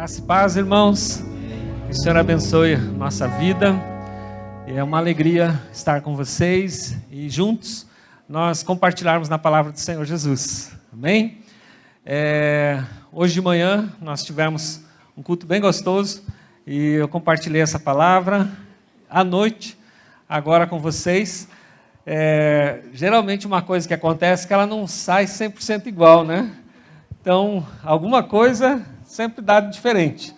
Graça e paz, irmãos. Que o Senhor abençoe a nossa vida. É uma alegria estar com vocês e juntos nós compartilharmos na palavra do Senhor Jesus. Amém? Hoje de manhã nós tivemos um culto bem gostoso e eu compartilhei essa palavra à noite, agora com vocês. Geralmente uma coisa que acontece é que ela não sai 100% igual, né? Então, alguma coisa sempre dá diferente.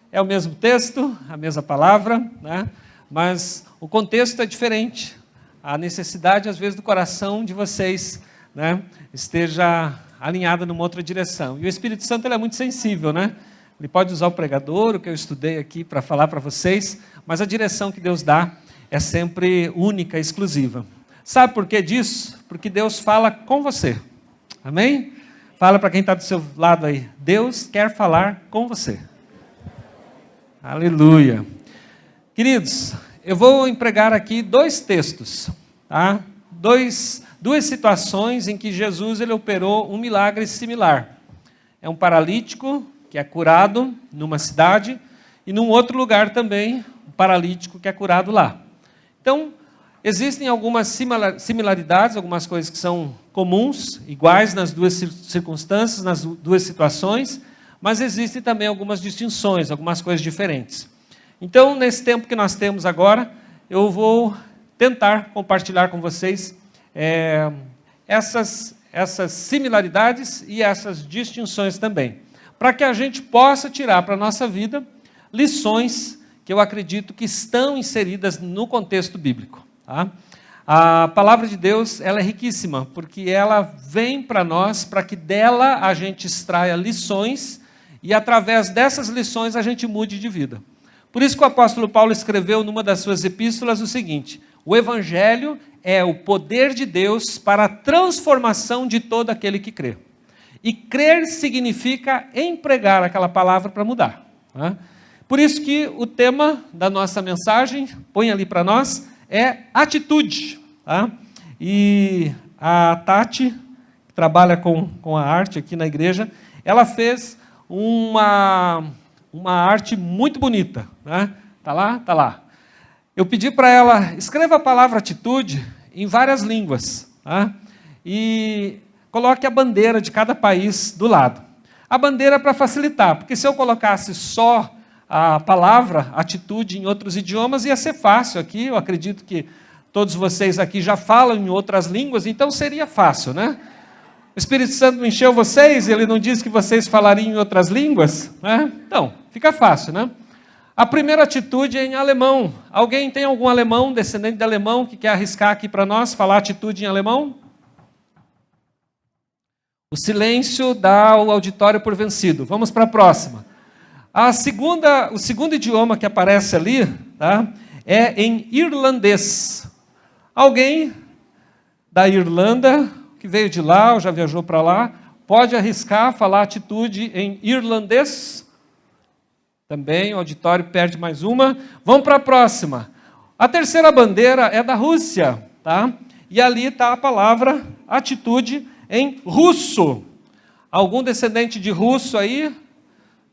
É o mesmo texto, a mesma palavra, né? Mas o contexto é diferente. A necessidade, às vezes, do coração de vocês, né, esteja alinhada numa outra direção. E o Espírito Santo ele é muito sensível, né? Ele pode usar o pregador, o que eu estudei aqui para falar para vocês, mas a direção que Deus dá é sempre única, exclusiva. Sabe por que disso? Porque Deus fala com você. Amém? Fala para quem está do seu lado aí. Deus quer falar com você. Aleluia. Queridos, eu vou empregar aqui dois textos, tá? Duas situações em que Jesus ele operou um milagre similar. É um paralítico que é curado numa cidade e num outro lugar também, um paralítico que é curado lá. Então, existem algumas similaridades, algumas coisas que são comuns, iguais nas duas circunstâncias, nas duas situações, mas existem também algumas distinções, algumas coisas diferentes. Então, nesse tempo que nós temos agora, eu vou tentar compartilhar com vocês essas similaridades e essas distinções também, para que a gente possa tirar para a nossa vida lições que eu acredito que estão inseridas no contexto bíblico. Tá? A palavra de Deus ela é riquíssima, porque ela vem para nós, para que dela a gente extraia lições, e através dessas lições a gente mude de vida. Por isso que o apóstolo Paulo escreveu numa das suas epístolas o seguinte: o evangelho é o poder de Deus para a transformação de todo aquele que crê. E crer significa empregar aquela palavra para mudar. Tá? Por isso que o tema da nossa mensagem, põe ali para nós, é atitude. Tá? E a Tati, que trabalha com a arte aqui na igreja, ela fez uma arte muito bonita. Né? Tá lá? Tá lá. Eu pedi para ela, escreva a palavra atitude em várias línguas. Tá? E coloque a bandeira de cada país do lado. A bandeira é para facilitar, porque se eu colocasse só a palavra atitude em outros idiomas, ia ser fácil aqui. Eu acredito que todos vocês aqui já falam em outras línguas, então seria fácil, né? O Espírito Santo não encheu vocês, ele não disse que vocês falariam em outras línguas, né? Então, fica fácil, né? A primeira atitude é em alemão. Alguém tem algum alemão, descendente de alemão, que quer arriscar aqui para nós, falar atitude em alemão? O silêncio dá o auditório por vencido. Vamos para a próxima. O segundo idioma que aparece ali, tá, é em irlandês. Alguém da Irlanda, que veio de lá, ou já viajou para lá, pode arriscar falar atitude em irlandês? Também, o auditório perde mais uma. Vamos para a próxima. A terceira bandeira é da Rússia, tá? E ali está a palavra atitude em russo. Algum descendente de russo aí?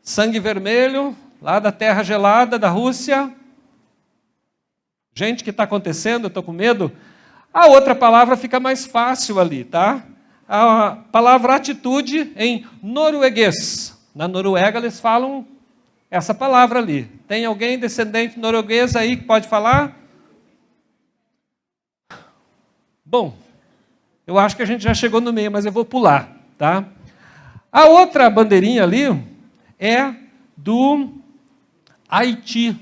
Sangue vermelho, lá da terra gelada da Rússia. Gente, o que está acontecendo? Eu estou com medo. A outra palavra fica mais fácil ali, tá? A palavra atitude em norueguês. Na Noruega eles falam essa palavra ali. Tem alguém descendente norueguês aí que pode falar? Bom, eu acho que a gente já chegou no meio, mas eu vou pular, tá? A outra bandeirinha ali é do Haiti.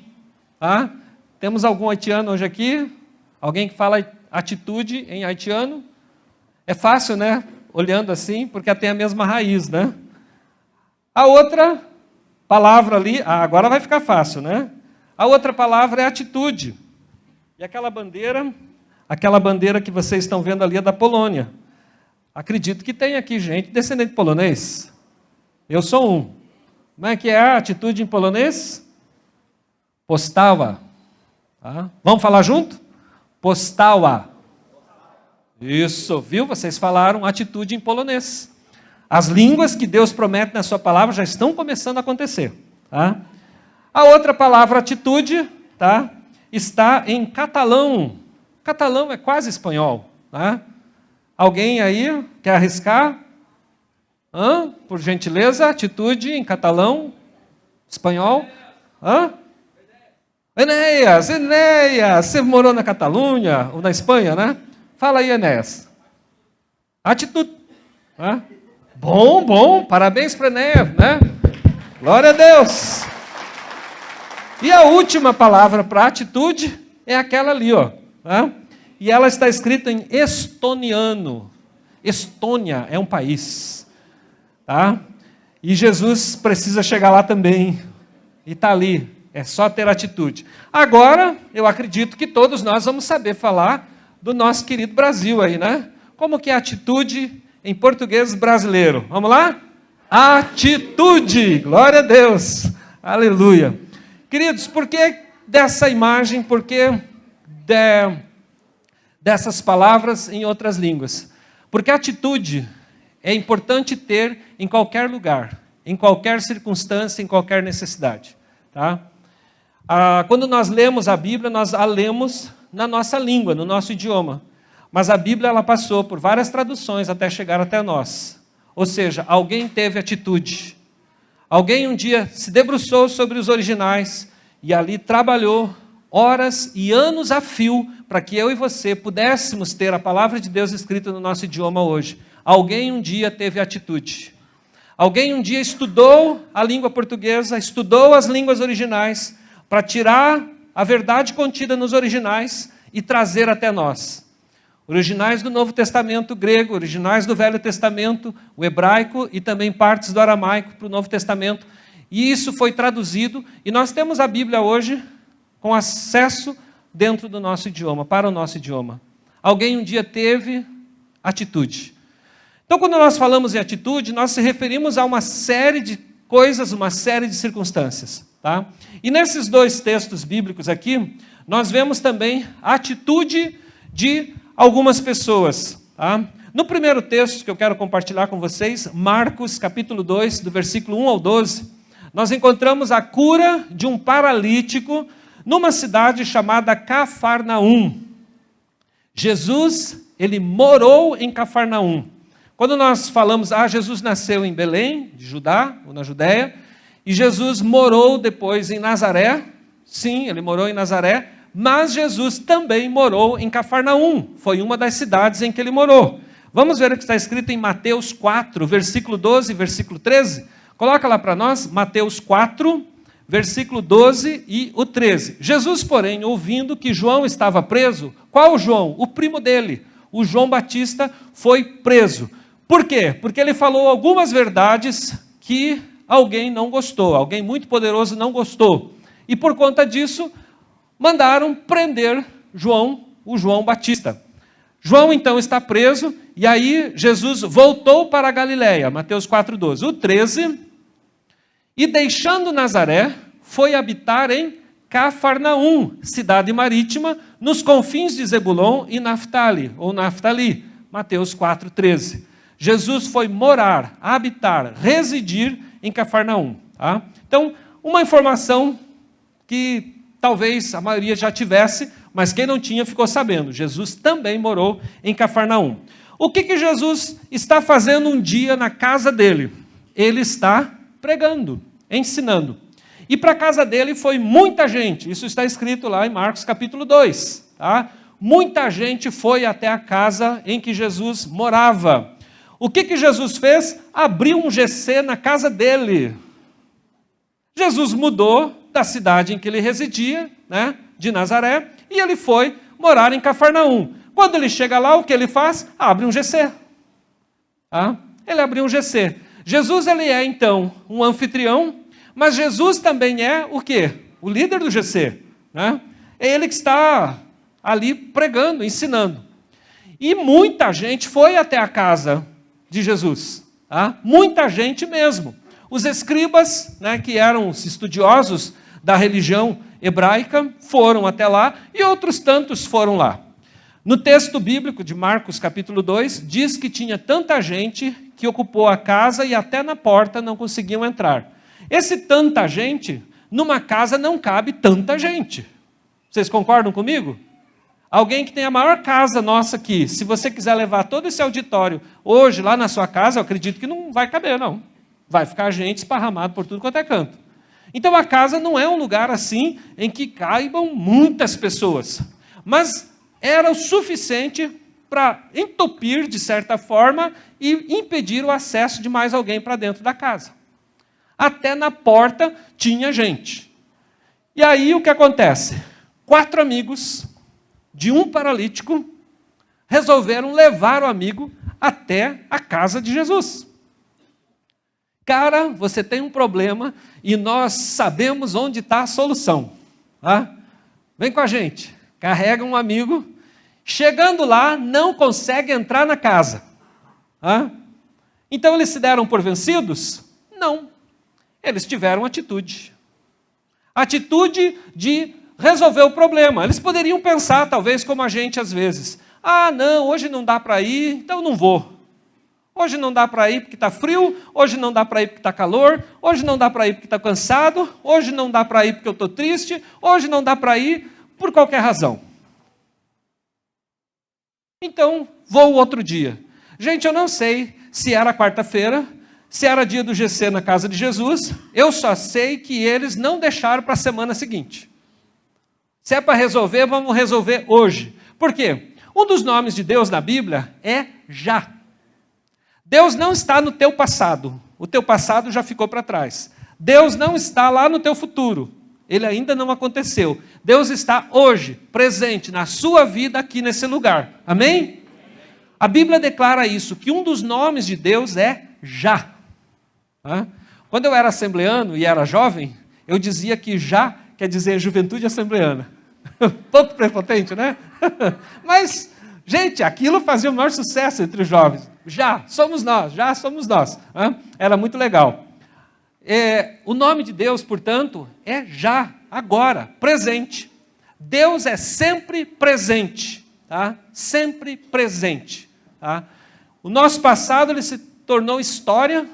Tá? Temos algum haitiano hoje aqui? Alguém que fala atitude em haitiano? É fácil, né? Olhando assim, porque tem a mesma raiz, né? A outra palavra ali, agora vai ficar fácil, né? A outra palavra é atitude. E aquela bandeira que vocês estão vendo ali é da Polônia. Acredito que tem aqui gente descendente polonês. Eu sou um. Como é que é a atitude em polonês? Postawa. Tá? Vamos falar junto? Postawa. Isso, viu? Vocês falaram atitude em polonês. As línguas que Deus promete na sua palavra já estão começando a acontecer. Tá? A outra palavra, atitude, tá? Está em catalão. Catalão é quase espanhol. Tá? Alguém aí quer arriscar? Por gentileza, atitude em catalão, espanhol. Enéas, você morou na Catalunha, ou na Espanha, né? Fala aí, Enéas. Atitude. Bom, parabéns para Enéas, né? Glória a Deus. E a última palavra para atitude é aquela ali, ó. E ela está escrita em estoniano. Estônia é um país. Tá? E Jesus precisa chegar lá também. E está ali. É só ter atitude. Agora, eu acredito que todos nós vamos saber falar do nosso querido Brasil aí, né? Como que é atitude em português brasileiro? Vamos lá? Atitude! Glória a Deus! Aleluia! Queridos, por que dessa imagem, por que dessas palavras em outras línguas? Porque atitude é importante ter em qualquer lugar, em qualquer circunstância, em qualquer necessidade. Tá? Quando nós lemos a Bíblia, nós a lemos na nossa língua, no nosso idioma. Mas a Bíblia ela passou por várias traduções até chegar até nós. Ou seja, alguém teve atitude. Alguém um dia se debruçou sobre os originais e ali trabalhou horas e anos a fio para que eu e você pudéssemos ter a palavra de Deus escrita no nosso idioma hoje. Alguém um dia teve atitude. Alguém um dia estudou a língua portuguesa, estudou as línguas originais para tirar a verdade contida nos originais e trazer até nós. Originais do Novo Testamento grego, originais do Velho Testamento, o hebraico e também partes do aramaico para o Novo Testamento. E isso foi traduzido e nós temos a Bíblia hoje com acesso dentro do nosso idioma, para o nosso idioma. Alguém um dia teve atitude. Então, quando nós falamos em atitude, nós se referimos a uma série de coisas, uma série de circunstâncias. Tá? E nesses dois textos bíblicos aqui, nós vemos também a atitude de algumas pessoas. Tá? No primeiro texto que eu quero compartilhar com vocês, Marcos capítulo 2, do versículo 1 ao 12, nós encontramos a cura de um paralítico numa cidade chamada Cafarnaum. Jesus, ele morou em Cafarnaum. Quando nós falamos, Jesus nasceu em Belém, de Judá, ou na Judéia, e Jesus morou depois em Nazaré, sim, ele morou em Nazaré, mas Jesus também morou em Cafarnaum, foi uma das cidades em que ele morou. Vamos ver o que está escrito em Mateus 4, versículo 12 e versículo 13? Coloca lá para nós, Mateus 4, versículo 12 e o 13. Jesus, porém, ouvindo que João estava preso, qual João? O primo dele, o João Batista, foi preso. Por quê? Porque ele falou algumas verdades que alguém não gostou, alguém muito poderoso não gostou. E por conta disso, mandaram prender o João Batista. João então está preso, e aí Jesus voltou para a Galileia, Mateus 4,12. O 13, e deixando Nazaré, foi habitar em Cafarnaum, cidade marítima, nos confins de Zebulon e Naftali, ou Naftali, Mateus 4,13. Jesus foi morar, habitar, residir em Cafarnaum. Tá? Então, uma informação que talvez a maioria já tivesse, mas quem não tinha ficou sabendo. Jesus também morou em Cafarnaum. O que Jesus está fazendo um dia na casa dele? Ele está pregando, ensinando. E para a casa dele foi muita gente. Isso está escrito lá em Marcos capítulo 2. Tá? Muita gente foi até a casa em que Jesus morava. O que Jesus fez? Abriu um GC na casa dele. Jesus mudou da cidade em que ele residia, né, de Nazaré, e ele foi morar em Cafarnaum. Quando ele chega lá, o que ele faz? Abre um GC. Tá? Ele abriu um GC. Jesus, ele é, então, um anfitrião, mas Jesus também é o quê? O líder do GC. Né? É ele que está ali pregando, ensinando. E muita gente foi até a casa de Jesus. Tá? Muita gente mesmo. Os escribas, né, que eram os estudiosos da religião hebraica, foram até lá, e outros tantos foram lá. No texto bíblico de Marcos capítulo 2, diz que tinha tanta gente que ocupou a casa e até na porta não conseguiam entrar. Esse tanta gente, numa casa não cabe tanta gente. Vocês concordam comigo? Alguém que tem a maior casa nossa aqui, se você quiser levar todo esse auditório hoje lá na sua casa, eu acredito que não vai caber, não. Vai ficar gente esparramado por tudo quanto é canto. Então a casa não é um lugar assim em que caibam muitas pessoas. Mas era o suficiente para entupir, de certa forma, e impedir o acesso de mais alguém para dentro da casa. Até na porta tinha gente. E aí o que acontece? 4 amigos de um paralítico resolveram levar o amigo até a casa de Jesus. Cara, você tem um problema e nós sabemos onde está a solução. Tá? Vem com a gente. Carrega um amigo. Chegando lá, não consegue entrar na casa. Tá? Então eles se deram por vencidos? Não. Eles tiveram atitude. Atitude de resolver o problema. Eles poderiam pensar, talvez, como a gente às vezes. Ah, não, hoje não dá para ir, então não vou. Hoje não dá para ir porque está frio, hoje não dá para ir porque está calor, hoje não dá para ir porque está cansado, hoje não dá para ir porque eu estou triste, hoje não dá para ir por qualquer razão. Então, vou outro dia. Gente, eu não sei se era quarta-feira, se era dia do GC na casa de Jesus, eu só sei que eles não deixaram para a semana seguinte. Se é para resolver, vamos resolver hoje. Por quê? Um dos nomes de Deus na Bíblia é já. Deus não está no teu passado. O teu passado já ficou para trás. Deus não está lá no teu futuro. Ele ainda não aconteceu. Deus está hoje, presente, na sua vida aqui nesse lugar. Amém? A Bíblia declara isso, que um dos nomes de Deus é já. Quando eu era assembleano e era jovem, eu dizia que já quer dizer juventude assembleana. Pouco prepotente, né? Mas, gente, aquilo fazia o maior sucesso entre os jovens. Já somos nós. Era muito legal. O nome de Deus, portanto, é já, agora, presente. Deus é sempre presente. Tá? Sempre presente. Tá? O nosso passado ele se tornou história,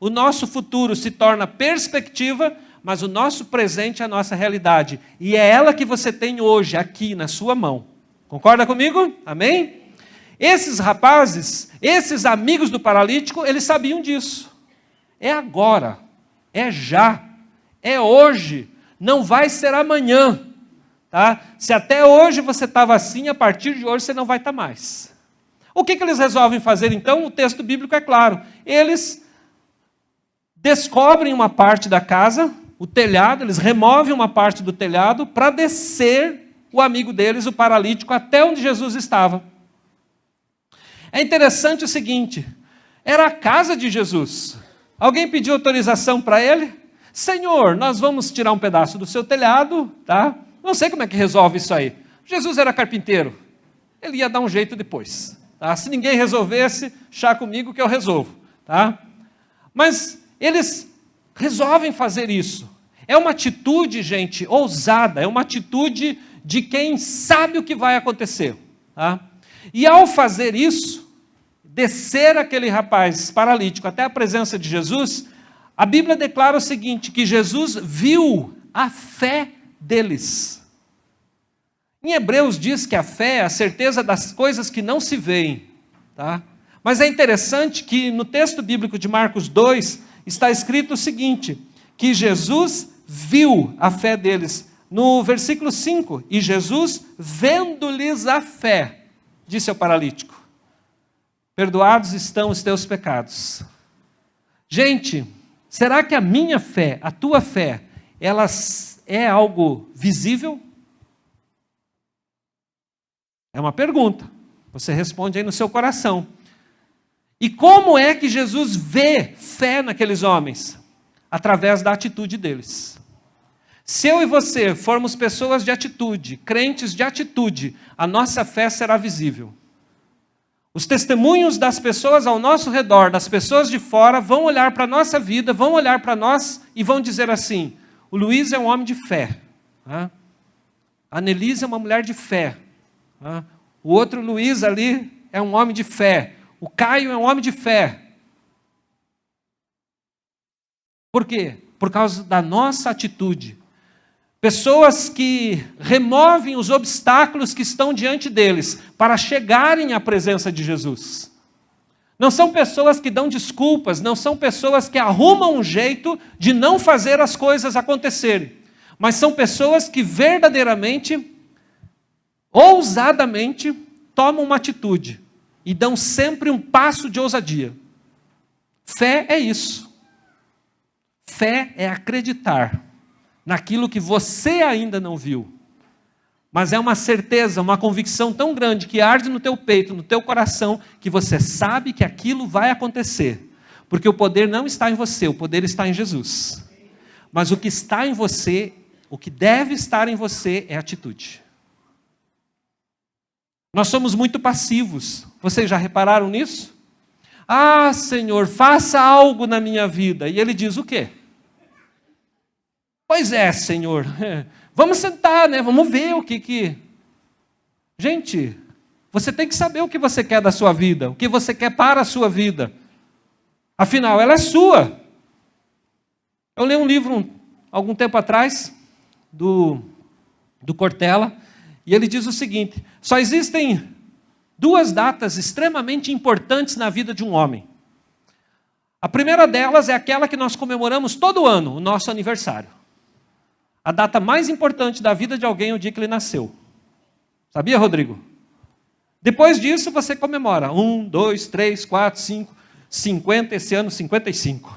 o nosso futuro se torna perspectiva, mas o nosso presente é a nossa realidade. E é ela que você tem hoje, aqui na sua mão. Concorda comigo? Amém? Esses rapazes, esses amigos do paralítico, eles sabiam disso. É agora, é já, é hoje, não vai ser amanhã. Tá? Se até hoje você estava assim, a partir de hoje você não vai estar mais. O que eles resolvem fazer então? O texto bíblico é claro. Eles descobrem uma parte da casa, o telhado, eles removem uma parte do telhado para descer o amigo deles, o paralítico, até onde Jesus estava. É interessante o seguinte, era a casa de Jesus. Alguém pediu autorização para ele? Senhor, nós vamos tirar um pedaço do seu telhado, tá? Não sei como é que resolve isso aí. Jesus era carpinteiro, ele ia dar um jeito depois. Tá? Se ninguém resolvesse, chá comigo que eu resolvo. Tá? Mas eles resolvem fazer isso. É uma atitude, gente, ousada, é uma atitude de quem sabe o que vai acontecer. Tá? E ao fazer isso, descer aquele rapaz paralítico até a presença de Jesus, a Bíblia declara o seguinte, que Jesus viu a fé deles. Em Hebreus diz que a fé é a certeza das coisas que não se veem. Tá? Mas é interessante que no texto bíblico de Marcos 2, está escrito o seguinte, que Jesus viu a fé deles. No versículo 5, e Jesus, vendo-lhes a fé, disse ao paralítico, perdoados estão os teus pecados. Gente, será que a minha fé, a tua fé, ela é algo visível? É uma pergunta. Você responde aí no seu coração. E como é que Jesus vê fé naqueles homens? Através da atitude deles. Se eu e você formos pessoas de atitude, crentes de atitude, a nossa fé será visível. Os testemunhos das pessoas ao nosso redor, das pessoas de fora, vão olhar para a nossa vida, vão olhar para nós e vão dizer assim, o Luiz é um homem de fé. A Anelise é uma mulher de fé. O outro Luiz ali é um homem de fé. O Caio é um homem de fé. Por quê? Por causa da nossa atitude. Pessoas que removem os obstáculos que estão diante deles para chegarem à presença de Jesus. Não são pessoas que dão desculpas, não são pessoas que arrumam um jeito de não fazer as coisas acontecerem, mas são pessoas que verdadeiramente, ousadamente, tomam uma atitude e dão sempre um passo de ousadia. Fé é isso. Fé é acreditar naquilo que você ainda não viu. Mas é uma certeza, uma convicção tão grande que arde no teu peito, no teu coração, que você sabe que aquilo vai acontecer. Porque o poder não está em você, o poder está em Jesus. Mas o que está em você, o que deve estar em você é atitude. Nós somos muito passivos. Vocês já repararam nisso? Ah, Senhor, faça algo na minha vida. E Ele diz o quê? Pois é, Senhor. Vamos sentar, né? Vamos ver o que... Gente, você tem que saber o que você quer da sua vida, o que você quer para a sua vida. Afinal, ela é sua. Eu li um livro, algum tempo atrás, do Cortella, e ele diz o seguinte: só existem 2 datas extremamente importantes na vida de um homem. A primeira delas é aquela que nós comemoramos todo ano, o nosso aniversário. A data mais importante da vida de alguém é o dia que ele nasceu. Sabia, Rodrigo? Depois disso, você comemora 1, 2, 3, 4, 5, 50, esse ano 55.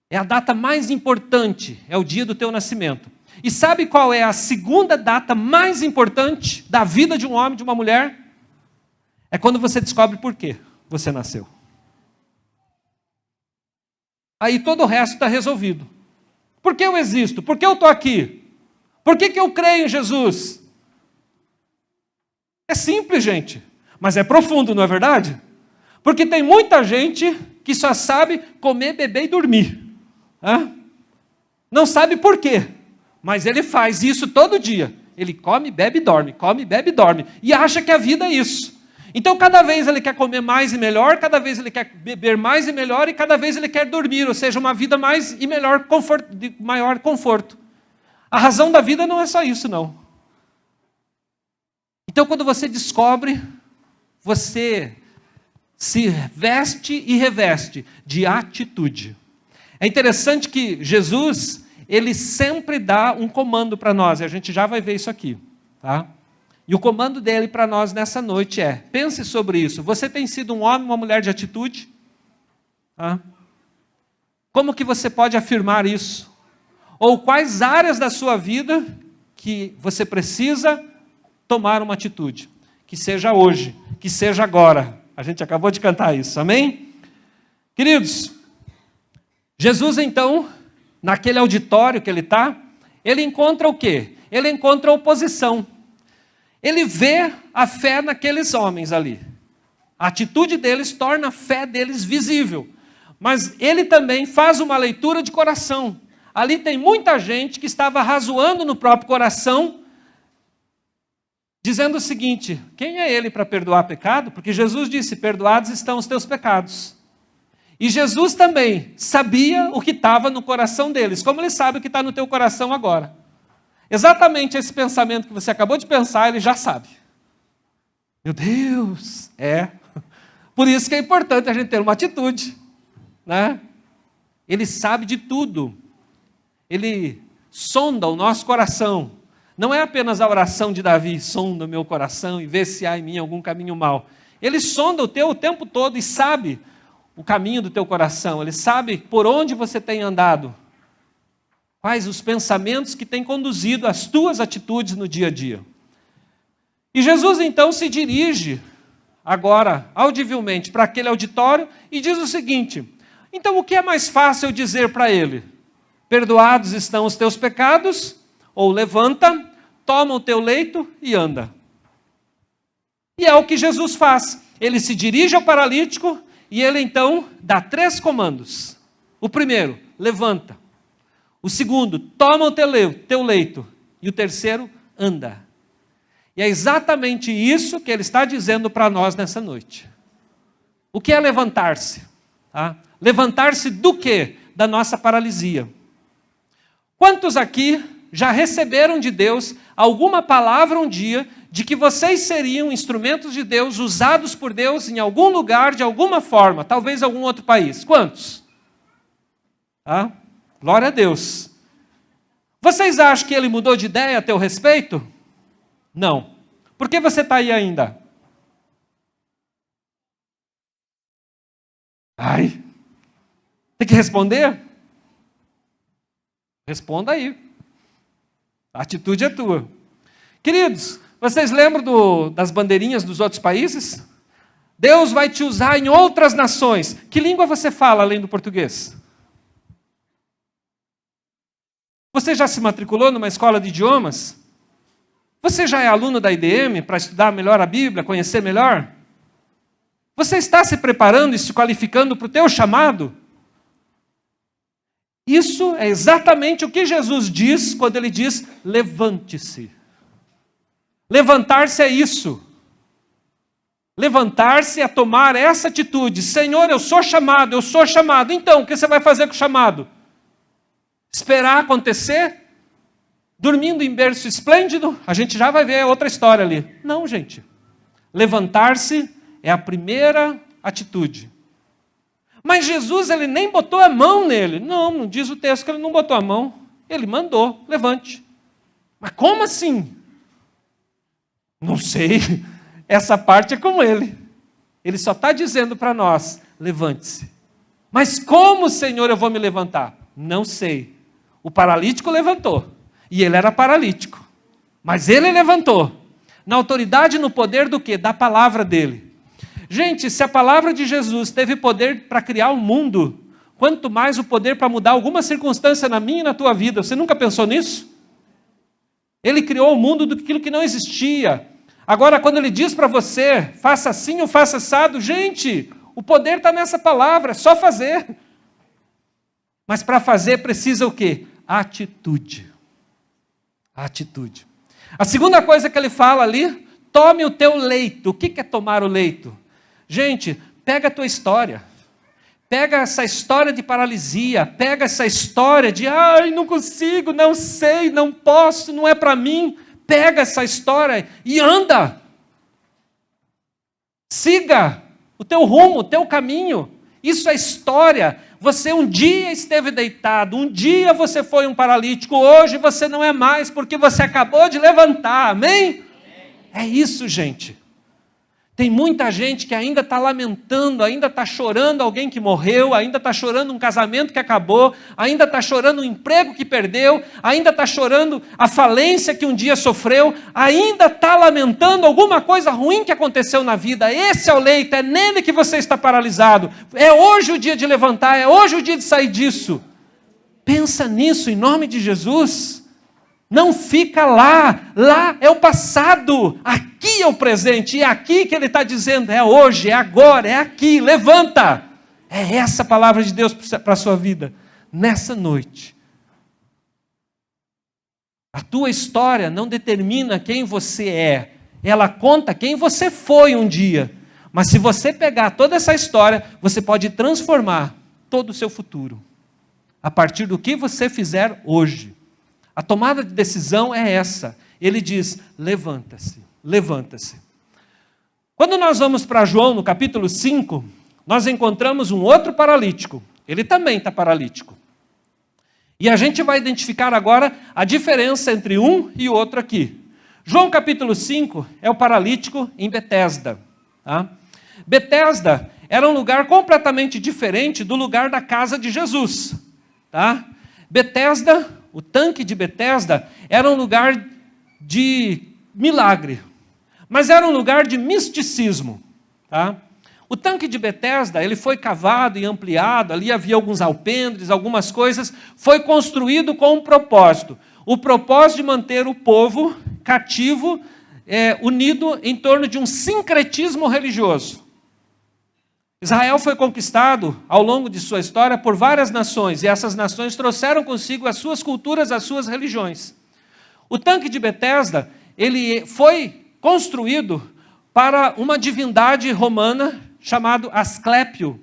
É a data mais importante, é o dia do teu nascimento. E sabe qual é a segunda data mais importante da vida de um homem, de uma mulher? É quando você descobre por que você nasceu. Aí todo o resto está resolvido. Por que eu existo? Por que eu estou aqui? Por que eu creio em Jesus? É simples, gente, mas é profundo, não é verdade? Porque tem muita gente que só sabe comer, beber e dormir. Não sabe por quê, mas ele faz isso todo dia. Ele come, bebe e dorme, e acha que a vida é isso. Então, cada vez ele quer comer mais e melhor, cada vez ele quer beber mais e melhor, e cada vez ele quer dormir, ou seja, uma vida mais e melhor, de maior conforto. A razão da vida não é só isso, não. Então, quando você descobre, você se veste e reveste de atitude. É interessante que Jesus, ele sempre dá um comando para nós, e a gente já vai ver isso aqui, tá? E o comando dele para nós nessa noite é: pense sobre isso. Você tem sido um homem, uma mulher de atitude? Como que você pode afirmar isso? Ou quais áreas da sua vida que você precisa tomar uma atitude? Que seja hoje, que seja agora. A gente acabou de cantar isso, amém? Queridos, Jesus então, naquele auditório que ele está, ele encontra o quê? Ele encontra oposição. Ele vê a fé naqueles homens ali. A atitude deles torna a fé deles visível. Mas ele também faz uma leitura de coração. Ali tem muita gente que estava razoando no próprio coração, dizendo o seguinte: quem é ele para perdoar pecado? Porque Jesus disse: perdoados estão os teus pecados. E Jesus também sabia o que estava no coração deles, como ele sabe o que está no teu coração agora. Exatamente esse pensamento que você acabou de pensar, ele já sabe. Meu Deus, Por isso que é importante a gente ter uma atitude, né? Ele sabe de tudo. Ele sonda o nosso coração. Não é apenas a oração de Davi: sonda o meu coração e vê se há em mim algum caminho mau. Ele sonda o teu o tempo todo e sabe o caminho do teu coração. Ele sabe por onde você tem andado. Quais os pensamentos que têm conduzido as tuas atitudes no dia a dia. E Jesus então se dirige agora audivelmente para aquele auditório e diz o seguinte: então o que é mais fácil dizer para ele? Perdoados estão os teus pecados, ou levanta, toma o teu leito e anda. E é o que Jesus faz. Ele se dirige ao paralítico e ele então dá 3 comandos. O primeiro: levanta. O segundo: toma o teu leito. E o terceiro: anda. E é exatamente isso que ele está dizendo para nós nessa noite. O que é levantar-se? Levantar-se do quê? da nossa paralisia. Quantos aqui já receberam de Deus alguma palavra um dia de que vocês seriam instrumentos de Deus, usados por Deus em algum lugar, de alguma forma, talvez algum outro país? Quantos? Ah, glória a Deus. Vocês acham que ele mudou de ideia a teu respeito? Não. Por que você está aí ainda? Ai, tem que responder? Responda aí. A atitude é tua. Queridos, vocês lembram das bandeirinhas dos outros países? Deus vai te usar em outras nações. Que língua você fala além do português? Você já se matriculou numa escola de idiomas? Você já é aluno da IDM para estudar melhor a Bíblia, conhecer melhor? Você está se preparando e se qualificando para o teu chamado? Isso é exatamente o que Jesus diz quando ele diz, levante-se. Levantar-se é isso. Levantar-se é tomar essa atitude. Senhor, eu sou chamado, eu sou chamado. Então, o que você vai fazer com o chamado? Esperar acontecer? Dormindo em berço esplêndido? A gente já vai ver outra história ali. Não, gente. Levantar-se é a primeira atitude. Mas Jesus, ele nem botou a mão nele. Não diz o texto que ele não botou a mão. Ele mandou, levante. Mas como assim? Não sei. Essa parte é com ele. Ele só está dizendo para nós, levante-se. Mas como, Senhor, eu vou me levantar? Não sei. O paralítico levantou. E ele era paralítico. Mas ele levantou. Na autoridade e no poder do quê? Da palavra dele. Gente, se a palavra de Jesus teve poder para criar o mundo, quanto mais o poder para mudar alguma circunstância na minha e na tua vida. Você nunca pensou nisso? Ele criou o mundo daquilo que não existia. Agora, quando ele diz para você, faça assim ou faça assado, gente, o poder está nessa palavra, é só fazer. Mas para fazer precisa o quê? Atitude. Atitude. A segunda coisa que ele fala ali, tome o teu leito. O que é tomar o leito? Gente, pega a tua história. Pega essa história de paralisia. Pega essa história de, ai, não consigo, não sei, não posso, não é para mim. Pega essa história e anda. Siga o teu rumo, o teu caminho. Isso é história. Você um dia esteve deitado, um dia você foi um paralítico, hoje você não é mais, porque você acabou de levantar, amém? É isso, gente. Tem muita gente que ainda está lamentando, ainda está chorando alguém que morreu, ainda está chorando um casamento que acabou, ainda está chorando um emprego que perdeu, ainda está chorando a falência que um dia sofreu, ainda está lamentando alguma coisa ruim que aconteceu na vida. Esse é o leito, é nele que você está paralisado. É hoje o dia de levantar, é hoje o dia de sair disso. Pensa nisso em nome de Jesus. Não fica lá, lá é o passado, aqui é o presente, e é aqui que ele está dizendo, é hoje, é agora, é aqui, levanta. É essa a palavra de Deus para a sua vida, nessa noite. A tua história não determina quem você é, ela conta quem você foi um dia. Mas se você pegar toda essa história, você pode transformar todo o seu futuro, a partir do que você fizer hoje. A tomada de decisão é essa. Ele diz, levanta-se, levanta-se. Quando nós vamos para João, no capítulo 5, nós encontramos um outro paralítico. Ele também está paralítico. E a gente vai identificar agora a diferença entre um e o outro aqui. João capítulo 5 é o paralítico em Betesda. Tá? Betesda era um lugar completamente diferente do lugar da casa de Jesus. Tá? Betesda, o tanque de Betesda, era um lugar de milagre, mas era um lugar de misticismo. Tá? O tanque de Betesda, ele foi cavado e ampliado, ali havia alguns alpendres, algumas coisas, foi construído com um propósito. O propósito de manter o povo cativo, unido em torno de um sincretismo religioso. Israel foi conquistado ao longo de sua história por várias nações, e essas nações trouxeram consigo as suas culturas, as suas religiões. O tanque de Betesda, ele foi construído para uma divindade romana chamada Asclépio,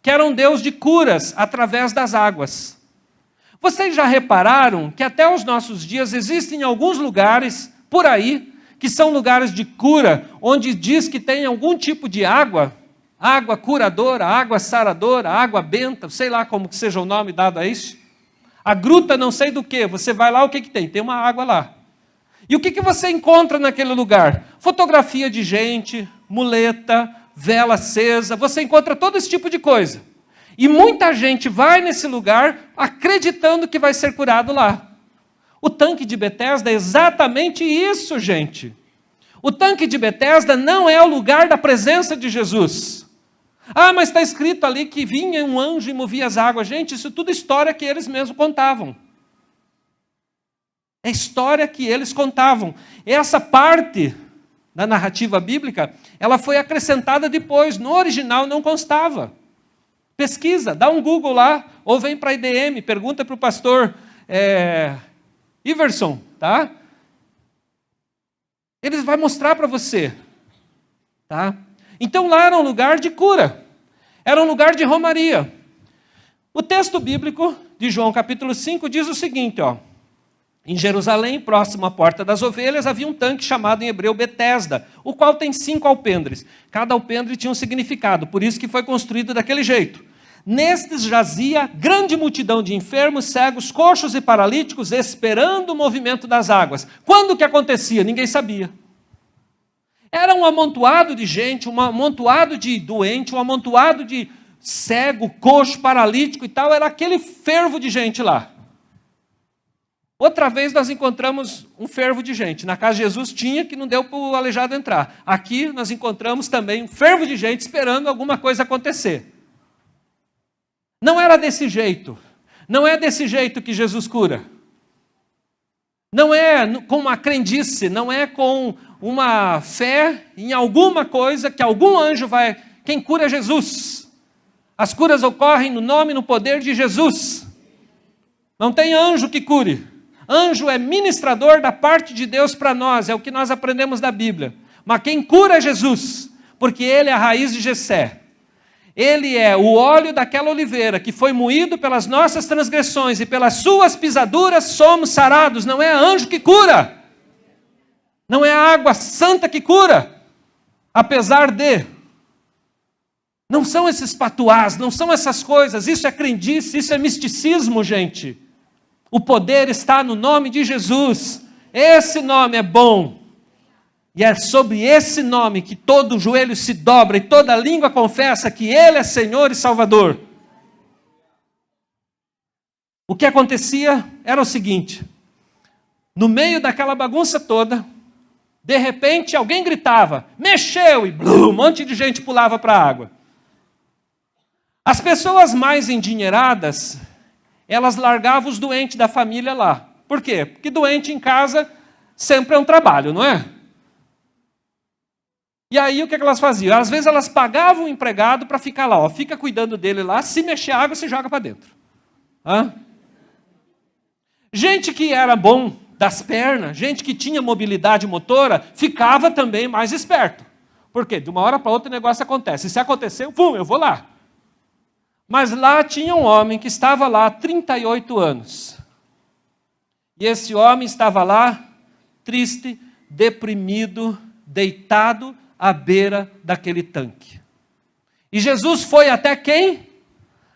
que era um Deus de curas através das águas. Vocês já repararam que até os nossos dias existem alguns lugares por aí, que são lugares de cura, onde diz que tem algum tipo de água, água curadora, água saradora, água benta, sei lá como que seja o nome dado a isso. A gruta não sei do que, você vai lá, o que tem? Tem uma água lá. E o que você encontra naquele lugar? Fotografia de gente, muleta, vela acesa, você encontra todo esse tipo de coisa. E muita gente vai nesse lugar acreditando que vai ser curado lá. O tanque de Betesda é exatamente isso, gente. O tanque de Betesda não é o lugar da presença de Jesus. Ah, mas está escrito ali que vinha um anjo e movia as águas. Gente, isso tudo é história que eles mesmos contavam. É história que eles contavam. Essa parte da narrativa bíblica, ela foi acrescentada depois. No original não constava. Pesquisa, dá um Google lá, ou vem para a IDM, pergunta para o pastor Iverson, tá? Ele vai mostrar para você, tá? Então lá era um lugar de cura, era um lugar de romaria. O texto bíblico de João capítulo 5 diz o seguinte, ó. Em Jerusalém, próximo à Porta das Ovelhas, havia um tanque chamado em hebreu Betesda, o qual tem 5 alpendres. Cada alpendre tinha um significado, por isso que foi construído daquele jeito. Nestes jazia grande multidão de enfermos, cegos, coxos e paralíticos, esperando o movimento das águas. Quando que acontecia? Ninguém sabia. Era um amontoado de gente, um amontoado de doente, um amontoado de cego, coxo, paralítico e tal, era aquele fervo de gente lá. Outra vez nós encontramos um fervo de gente. Na casa de Jesus tinha, que não deu para o aleijado entrar. Aqui nós encontramos também um fervo de gente esperando alguma coisa acontecer. Não era desse jeito. Não é desse jeito que Jesus cura. Não é com uma crendice, não é com uma fé em alguma coisa que algum anjo vai... Quem cura é Jesus. As curas ocorrem no nome e no poder de Jesus. Não tem anjo que cure. Anjo é ministrador da parte de Deus para nós, é o que nós aprendemos da Bíblia. Mas quem cura é Jesus, porque Ele é a raiz de Jessé. Ele é o óleo daquela oliveira que foi moído pelas nossas transgressões e pelas suas pisaduras somos sarados. Não é anjo que cura. Não é a água santa que cura. Apesar de... Não são esses patuás, não são essas coisas. Isso é crendice, isso é misticismo, gente. O poder está no nome de Jesus. Esse nome é bom. E é sobre esse nome que todo joelho se dobra e toda língua confessa que Ele é Senhor e Salvador. O que acontecia era o seguinte. No meio daquela bagunça toda, de repente alguém gritava, mexeu, e blum, um monte de gente pulava para a água. As pessoas mais endinheiradas... elas largavam os doentes da família lá. Por quê? Porque doente em casa sempre é um trabalho, não é? E aí o que elas faziam? Às vezes elas pagavam o empregado para ficar lá, ó, fica cuidando dele lá, se mexer água, se joga para dentro. Hã? Gente que era bom das pernas, gente que tinha mobilidade motora, ficava também mais esperto. Por quê? De uma hora para outra o negócio acontece. E se aconteceu, pum, eu vou lá. Mas lá tinha um homem que estava lá há 38 anos. E esse homem estava lá, triste, deprimido, deitado à beira daquele tanque. E Jesus foi até quem?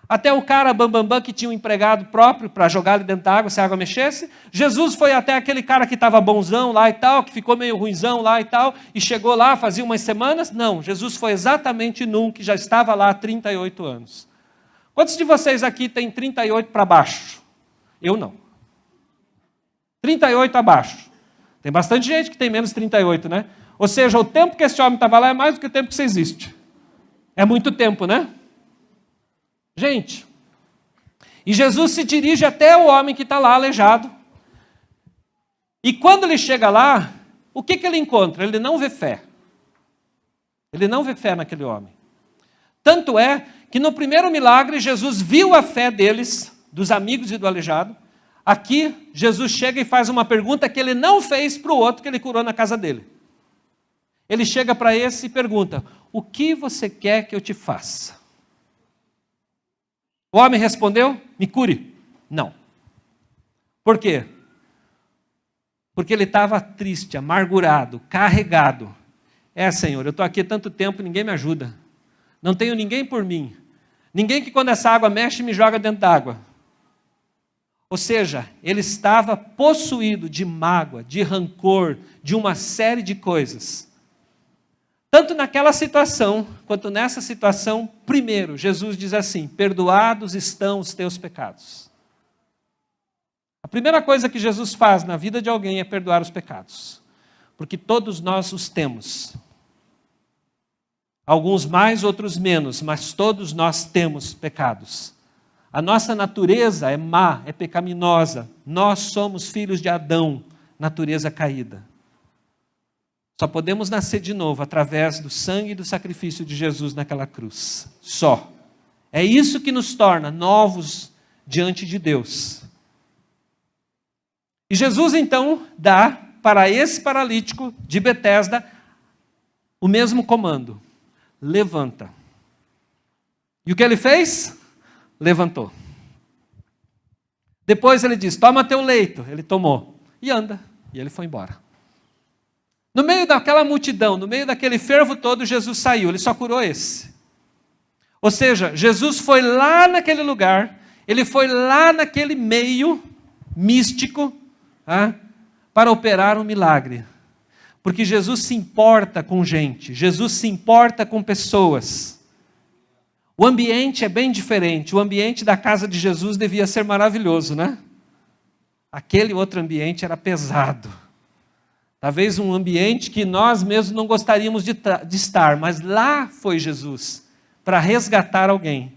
Até o cara bambambam que tinha um empregado próprio para jogar ali dentro da água, se a água mexesse. Jesus foi até aquele cara que estava bonzão lá e tal, que ficou meio ruinzão lá e tal, e chegou lá, fazia umas semanas. Não, Jesus foi exatamente num que já estava lá há 38 anos. Quantos de vocês aqui têm 38 para baixo? Eu não. 38 abaixo. Tem bastante gente que tem menos 38, né? Ou seja, o tempo que esse homem estava lá é mais do que o tempo que você existe. É muito tempo, né? Gente, e Jesus se dirige até o homem que está lá aleijado. E quando ele chega lá, o que ele encontra? Ele não vê fé. Ele não vê fé naquele homem. Tanto é que no primeiro milagre, Jesus viu a fé deles, dos amigos e do aleijado. Aqui, Jesus chega e faz uma pergunta que ele não fez para o outro que ele curou na casa dele. Ele chega para esse e pergunta, o que você quer que eu te faça? O homem respondeu: me cure. Não. Por quê? Porque ele estava triste, amargurado, carregado. Senhor, eu estou aqui há tanto tempo e ninguém me ajuda. Não tenho ninguém por mim. Ninguém que quando essa água mexe me joga dentro d'água. Ou seja, ele estava possuído de mágoa, de rancor, de uma série de coisas. Tanto naquela situação, quanto nessa situação, primeiro, Jesus diz assim: perdoados estão os teus pecados. A primeira coisa que Jesus faz na vida de alguém é perdoar os pecados. Porque todos nós os temos. Alguns mais, outros menos, mas todos nós temos pecados. A nossa natureza é má, é pecaminosa. Nós somos filhos de Adão, natureza caída. Só podemos nascer de novo através do sangue e do sacrifício de Jesus naquela cruz. Só. É isso que nos torna novos diante de Deus. E Jesus então dá para esse paralítico de Betesda o mesmo comando: levanta. E o que ele fez? Levantou. Depois ele diz: toma teu leito. Ele tomou e anda. E ele foi embora. No meio daquela multidão, no meio daquele fervo todo, Jesus saiu. Ele só curou esse. Ou seja, Jesus foi lá naquele lugar, ele foi lá naquele meio místico, para operar um milagre. Porque Jesus se importa com gente, Jesus se importa com pessoas. O ambiente é bem diferente. O ambiente da casa de Jesus devia ser maravilhoso, né? Aquele outro ambiente era pesado. Talvez um ambiente que nós mesmos não gostaríamos de estar, mas lá foi Jesus, para resgatar alguém.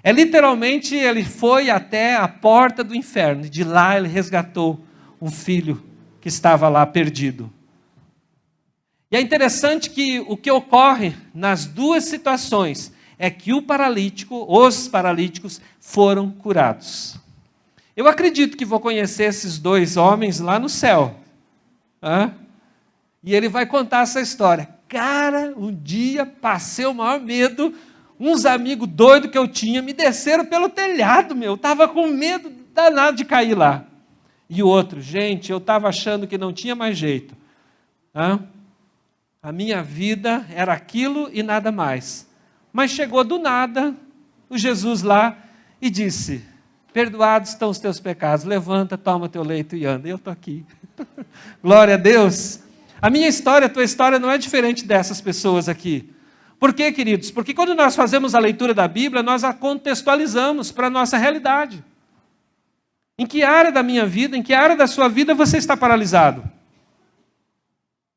Literalmente, ele foi até a porta do inferno, e de lá ele resgatou um filho que estava lá perdido. E é interessante que o que ocorre nas duas situações é que os paralíticos foram curados. Eu acredito que vou conhecer esses dois homens lá no céu. E ele vai contar essa história. Cara, um dia passei o maior medo, uns amigos doidos que eu tinha me desceram pelo telhado, eu estava com medo danado de cair lá. E o outro, gente, eu estava achando que não tinha mais jeito. A minha vida era aquilo e nada mais. Mas chegou do nada o Jesus lá e disse: perdoados estão os teus pecados, levanta, toma teu leito e anda. E eu estou aqui. Glória a Deus. A minha história, a tua história não é diferente dessas pessoas aqui. Por quê, queridos? Porque quando nós fazemos a leitura da Bíblia, nós a contextualizamos para a nossa realidade. Em que área da minha vida, em que área da sua vida você está paralisado?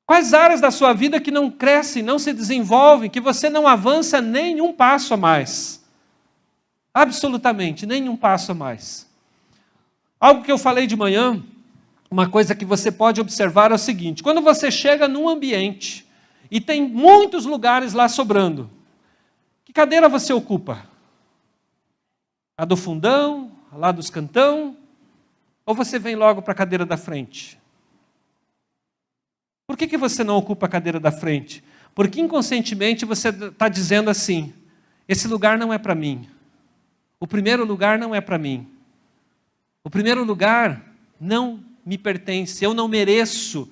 Quais áreas da sua vida que não crescem, não se desenvolvem, que você não avança nem um passo a mais? Absolutamente, nem um passo a mais. Algo que eu falei de manhã, uma coisa que você pode observar é o seguinte: quando você chega num ambiente e tem muitos lugares lá sobrando, que cadeira você ocupa? A do fundão, a lá dos cantão? Ou você vem logo para a cadeira da frente? Por que você não ocupa a cadeira da frente? Porque inconscientemente você está dizendo assim: esse lugar não é para mim. O primeiro lugar não é para mim. O primeiro lugar não me pertence. Eu não mereço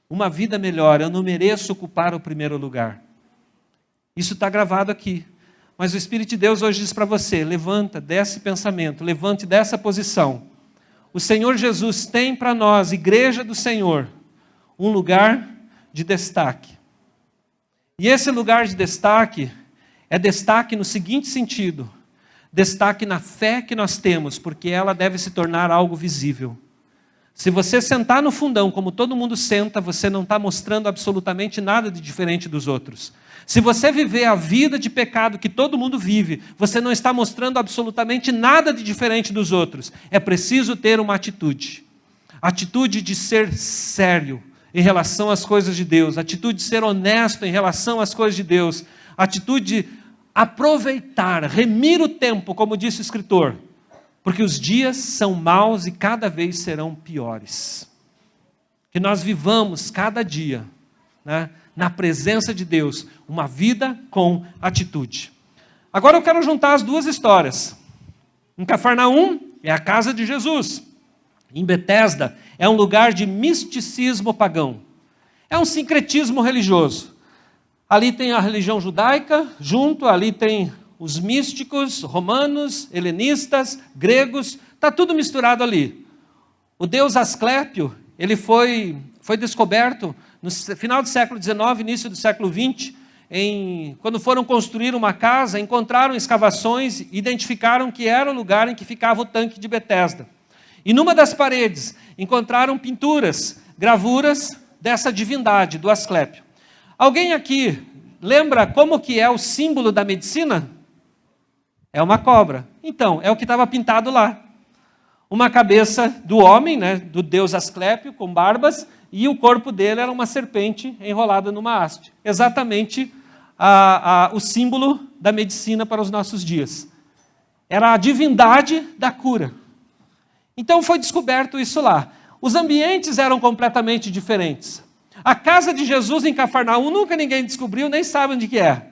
uma vida melhor. Eu não mereço ocupar o primeiro lugar. Isso está gravado aqui. Mas o Espírito de Deus hoje diz para você: levanta desse pensamento, levante dessa posição. O Senhor Jesus tem para nós, igreja do Senhor, um lugar de destaque. E esse lugar de destaque é destaque no seguinte sentido: destaque na fé que nós temos, porque ela deve se tornar algo visível. Se você sentar no fundão, como todo mundo senta, você não está mostrando absolutamente nada de diferente dos outros. Se você viver a vida de pecado que todo mundo vive, você não está mostrando absolutamente nada de diferente dos outros. É preciso ter uma atitude. Atitude de ser sério em relação às coisas de Deus. Atitude de ser honesto em relação às coisas de Deus. Atitude de aproveitar, remir o tempo, como disse o escritor. Porque os dias são maus e cada vez serão piores. Que nós vivamos cada dia, na presença de Deus, uma vida com atitude. Agora eu quero juntar as duas histórias. Em Cafarnaum é a casa de Jesus. Em Betesda é um lugar de misticismo pagão. É um sincretismo religioso. Ali tem a religião judaica, junto ali tem os místicos, romanos, helenistas, gregos, está tudo misturado ali. O deus Asclépio, ele foi descoberto no final do século XIX, início do século XX, quando foram construir uma casa, encontraram escavações, identificaram que era o lugar em que ficava o tanque de Betesda. E numa das paredes encontraram pinturas, gravuras dessa divindade, do Asclépio. Alguém aqui lembra como que é o símbolo da medicina? É uma cobra. Então, é o que estava pintado lá. Uma cabeça do homem, né, do deus Asclépio, com barbas, e o corpo dele era uma serpente enrolada numa haste. Exatamente o símbolo da medicina para os nossos dias. Era a divindade da cura. Então foi descoberto isso lá. Os ambientes eram completamente diferentes. A casa de Jesus em Cafarnaum nunca ninguém descobriu, nem sabe onde que é.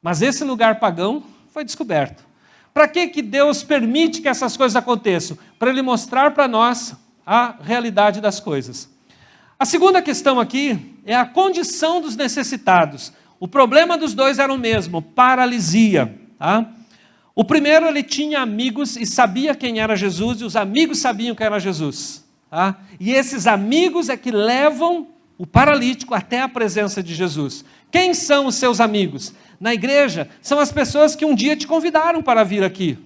Mas esse lugar pagão foi descoberto. Para que Deus permite que essas coisas aconteçam? Para Ele mostrar para nós a realidade das coisas. A segunda questão aqui é a condição dos necessitados. O problema dos dois era o mesmo, paralisia. O primeiro, ele tinha amigos e sabia quem era Jesus, e os amigos sabiam quem era Jesus. E esses amigos é que levam o paralítico até a presença de Jesus. Quem são os seus amigos? Na igreja, são as pessoas que um dia te convidaram para vir aqui.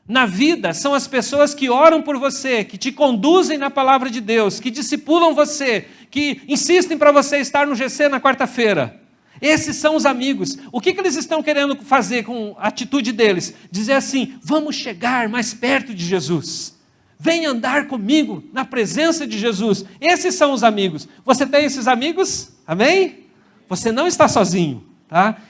Na vida, são as pessoas que oram por você, que te conduzem na palavra de Deus, que discipulam você, que insistem para você estar no GC na quarta-feira. Esses são os amigos. O que eles estão querendo fazer com a atitude deles? Dizer assim, vamos chegar mais perto de Jesus. Vem andar comigo na presença de Jesus. Esses são os amigos. Você tem esses amigos? Amém? Você não está sozinho.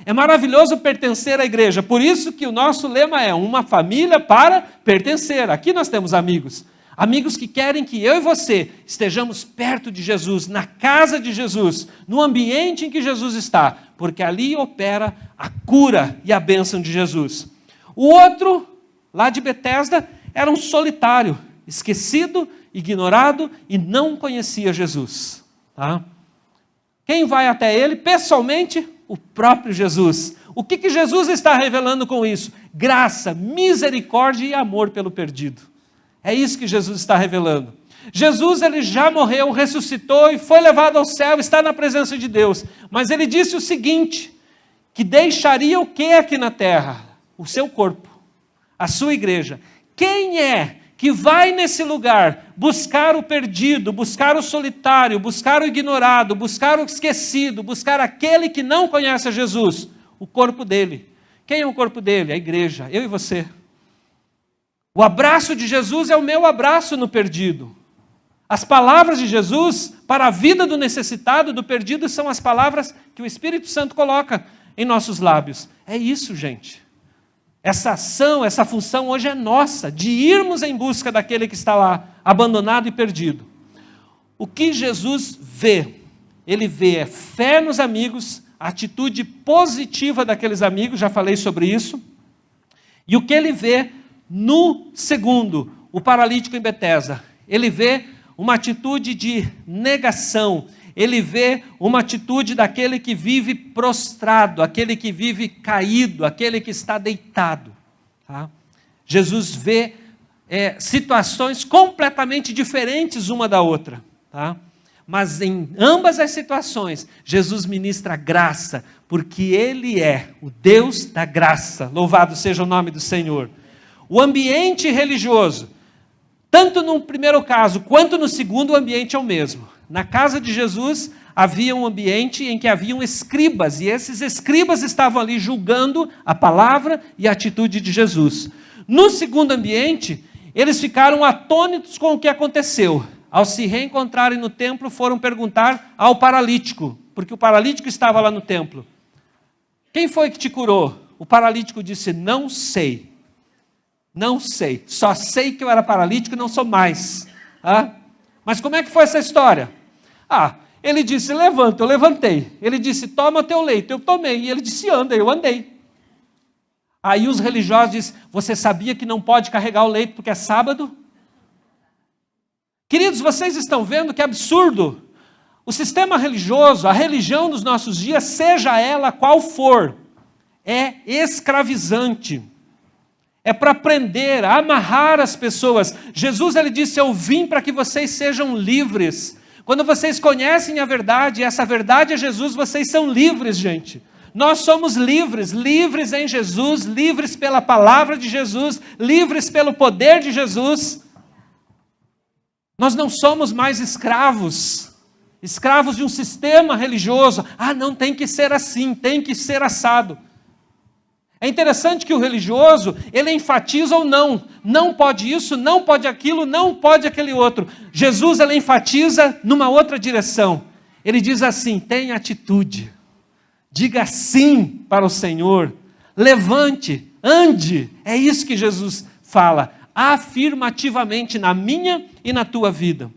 É maravilhoso pertencer à igreja, por isso que o nosso lema é uma família para pertencer. Aqui nós temos amigos, amigos que querem que eu e você estejamos perto de Jesus, na casa de Jesus, no ambiente em que Jesus está, porque ali opera a cura e a bênção de Jesus. O outro, lá de Betesda, era um solitário, esquecido, ignorado e não conhecia Jesus. Quem vai até ele pessoalmente? O próprio Jesus. O que Jesus está revelando com isso? Graça, misericórdia e amor pelo perdido. É isso que Jesus está revelando. Jesus, ele já morreu, ressuscitou e foi levado ao céu, está na presença de Deus. Mas ele disse o seguinte, que deixaria o que aqui na terra? O seu corpo, a sua igreja. Quem é que vai nesse lugar buscar o perdido, buscar o solitário, buscar o ignorado, buscar o esquecido, buscar aquele que não conhece a Jesus? O corpo dele. Quem é o corpo dele? A igreja, eu e você. O abraço de Jesus é o meu abraço no perdido. As palavras de Jesus para a vida do necessitado, do perdido, são as palavras que o Espírito Santo coloca em nossos lábios. É isso, gente. Essa ação, essa função hoje é nossa, de irmos em busca daquele que está lá, abandonado e perdido. O que Jesus vê? Ele vê fé nos amigos, a atitude positiva daqueles amigos, já falei sobre isso. E o que ele vê no segundo, o paralítico em Betesda? Ele vê uma atitude de negação, ele vê uma atitude daquele que vive prostrado, aquele que vive caído, aquele que está deitado. Jesus vê situações completamente diferentes uma da outra. Mas em ambas as situações, Jesus ministra graça, porque Ele é o Deus da graça. Louvado seja o nome do Senhor. O ambiente religioso, tanto no primeiro caso quanto no segundo, o ambiente é o mesmo. Na casa de Jesus havia um ambiente em que haviam escribas, e esses escribas estavam ali julgando a palavra e a atitude de Jesus. No segundo ambiente, eles ficaram atônitos com o que aconteceu. Ao se reencontrarem no templo, foram perguntar ao paralítico, porque o paralítico estava lá no templo. Quem foi que te curou? O paralítico disse, não sei. Não sei. Só sei que eu era paralítico e não sou mais. Mas como é que foi essa história? Ele disse, levanta, eu levantei. Ele disse, toma o teu leito, eu tomei. E ele disse, anda, eu andei. Aí os religiosos dizem, você sabia que não pode carregar o leito porque é sábado? Queridos, vocês estão vendo que absurdo. O sistema religioso, a religião dos nossos dias, seja ela qual for, é escravizante. É para prender, amarrar as pessoas. Jesus, ele disse, eu vim para que vocês sejam livres. Quando vocês conhecem a verdade, e essa verdade é Jesus, vocês são livres, gente. Nós somos livres, livres em Jesus, livres pela palavra de Jesus, livres pelo poder de Jesus. Nós não somos mais escravos de um sistema religioso. Ah, não, tem que ser assim, tem que ser assado. É interessante que o religioso, ele enfatiza ou não pode isso, não pode aquilo, não pode aquele outro. Jesus, ele enfatiza numa outra direção. Ele diz assim, tenha atitude. Diga sim para o Senhor, levante, ande. É isso que Jesus fala, afirmativamente na minha e na tua vida.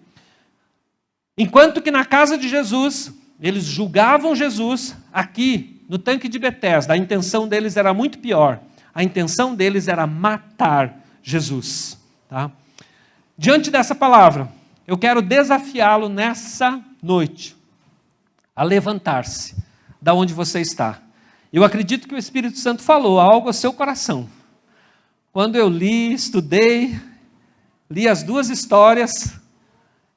Enquanto que na casa de Jesus, eles julgavam Jesus, aqui no tanque de Betesda, a intenção deles era muito pior. A intenção deles era matar Jesus. Tá? Diante dessa palavra, eu quero desafiá-lo nessa noite a levantar-se da onde você está. Eu acredito que o Espírito Santo falou algo ao seu coração. Quando eu estudei, li as duas histórias,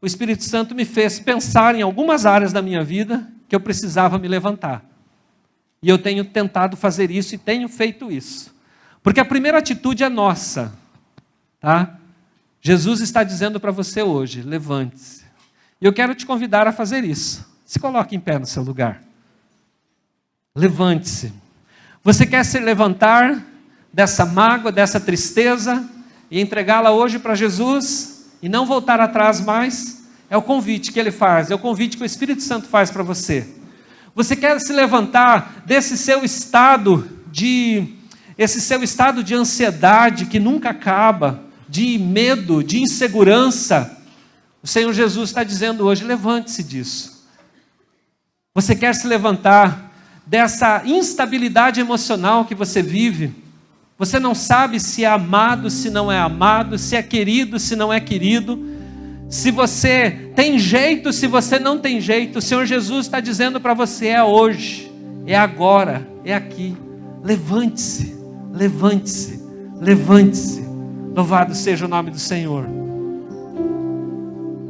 o Espírito Santo me fez pensar em algumas áreas da minha vida que eu precisava me levantar. E eu tenho tentado fazer isso e tenho feito isso. Porque a primeira atitude é nossa. Tá? Jesus está dizendo para você hoje, levante-se. E eu quero te convidar a fazer isso. Se coloque em pé no seu lugar. Levante-se. Você quer se levantar dessa mágoa, dessa tristeza e entregá-la hoje para Jesus e não voltar atrás mais? É o convite que ele faz, é o convite que o Espírito Santo faz para você. Você quer se levantar desse seu estado de ansiedade que nunca acaba, de medo, de insegurança? O Senhor Jesus está dizendo hoje, levante-se disso. Você quer se levantar dessa instabilidade emocional que você vive? Você não sabe se é amado, se não é amado, se é querido, se não é querido, se você tem jeito, se você não tem jeito. O Senhor Jesus está dizendo para você, é hoje, é agora, é aqui. Levante-se, levante-se, levante-se. Louvado seja o nome do Senhor.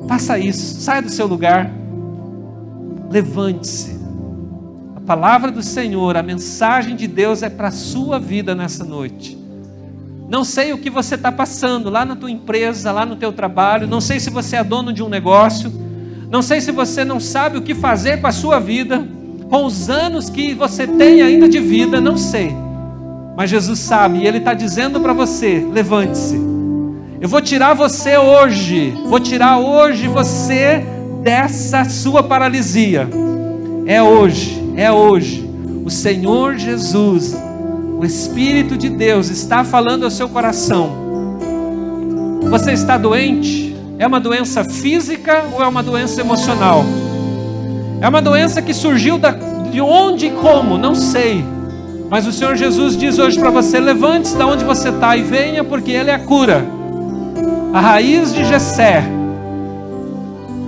Faça isso, saia do seu lugar, levante-se. A palavra do Senhor, a mensagem de Deus é para a sua vida nessa noite. Não sei o que você está passando lá na tua empresa, lá no teu trabalho, não sei se você é dono de um negócio, não sei se você não sabe o que fazer com a sua vida, com os anos que você tem ainda de vida, não sei. Mas Jesus sabe e Ele está dizendo para você, levante-se. Eu vou tirar você hoje, vou tirar hoje você dessa sua paralisia. É hoje. É hoje, o Senhor Jesus, o Espírito de Deus está falando ao seu coração. Você está doente? É uma doença física ou é uma doença emocional? É uma doença que surgiu de onde e como? Não sei. Mas o Senhor Jesus diz hoje para você, levante-se da onde você está e venha, porque Ele é a cura. A raiz de Jessé,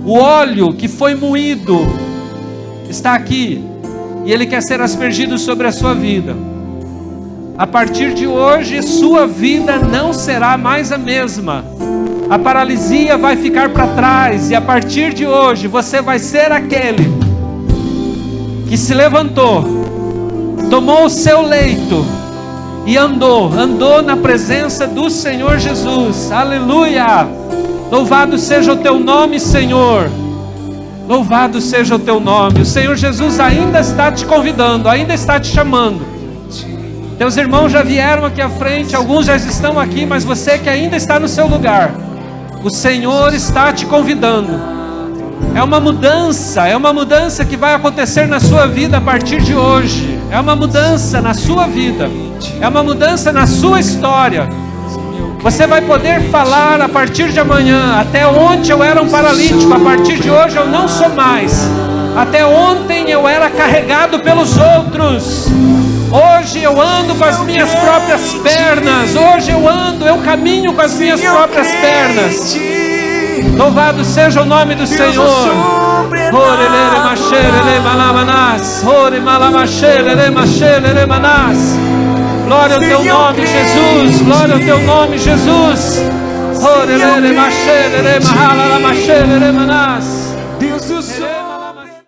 o óleo que foi moído, está aqui. E Ele quer ser aspergido sobre a sua vida. A partir de hoje, sua vida não será mais a mesma. A paralisia vai ficar para trás. E a partir de hoje, você vai ser aquele que se levantou, tomou o seu leito e andou na presença do Senhor Jesus. Aleluia! Louvado seja o teu nome, Senhor. Louvado seja o teu nome. O Senhor Jesus ainda está te convidando, ainda está te chamando. Teus irmãos já vieram aqui à frente, alguns já estão aqui, mas você que ainda está no seu lugar, o Senhor está te convidando. É uma mudança que vai acontecer na sua vida a partir de hoje. É uma mudança na sua vida, é uma mudança na sua história. Você vai poder falar a partir de amanhã, até ontem eu era um paralítico, a partir de hoje eu não sou mais. Até ontem eu era carregado pelos outros, Hoje eu ando com as minhas próprias pernas. Hoje eu caminho com as minhas próprias pernas. Louvado seja o nome do Senhor. Glória ao teu nome, Jesus. Glória ao teu nome, Jesus.